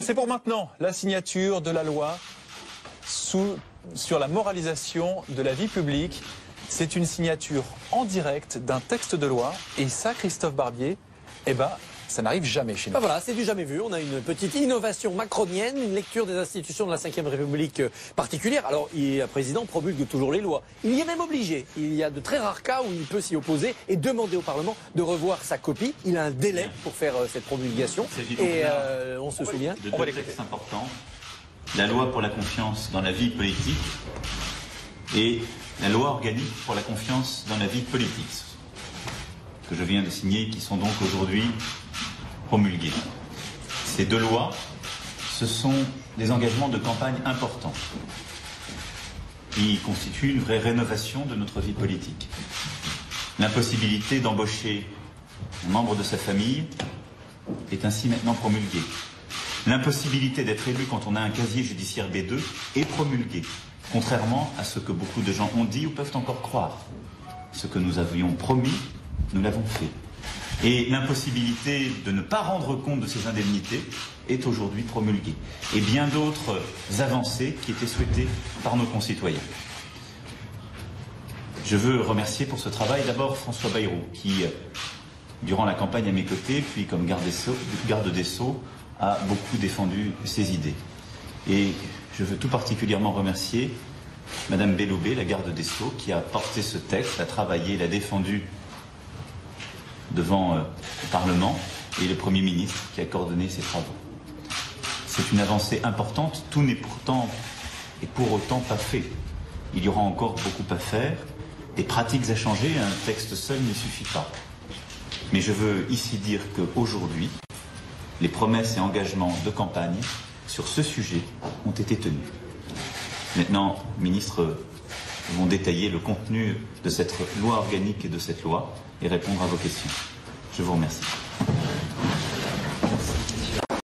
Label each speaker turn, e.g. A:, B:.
A: C'est pour maintenant la signature de la loi sur la moralisation de la vie publique. C'est une signature en direct d'un texte de loi. Et ça, Christophe Barbier, eh ben, ça n'arrive jamais chez nous.
B: Ben voilà, c'est du jamais vu. On a une petite innovation macronienne, une lecture des institutions de la Ve République particulière. Alors, le président promulgue toujours les lois. Il y est même obligé. Il y a de très rares cas où il peut s'y opposer et demander au Parlement de revoir sa copie. Il a un délai pour faire cette promulgation. Et on se souvient.
C: De deux textes importants. La loi pour la confiance dans la vie politique et la loi organique pour la confiance dans la vie politique, que je viens de signer, qui sont donc aujourd'hui promulguées. Ces deux lois, ce sont des engagements de campagne importants qui constituent une vraie rénovation de notre vie politique. L'impossibilité d'embaucher un membre de sa famille est ainsi maintenant promulguée. L'impossibilité d'être élu quand on a un casier judiciaire B2 est promulguée, contrairement à ce que beaucoup de gens ont dit ou peuvent encore croire. Ce que nous avions promis, nous l'avons fait. Et l'impossibilité de ne pas rendre compte de ces indemnités est aujourd'hui promulguée. Et bien d'autres avancées qui étaient souhaitées par nos concitoyens. Je veux remercier pour ce travail d'abord François Bayrou, qui, durant la campagne à mes côtés, puis comme garde des Sceaux, a beaucoup défendu ses idées. Et je veux tout particulièrement remercier Madame Belloubet, la garde des Sceaux, qui a porté ce texte, l'a travaillé, l'a défendu devant le Parlement, et le Premier ministre qui a coordonné ces travaux. C'est une avancée importante, tout n'est pourtant et pour autant pas fait. Il y aura encore beaucoup à faire, des pratiques à changer, un texte seul ne suffit pas. Mais je veux ici dire qu'aujourd'hui, les promesses et engagements de campagne sur ce sujet ont été tenus. Maintenant, ministres vont détailler le contenu de cette loi organique et de cette loi et répondre à vos questions. Je vous remercie.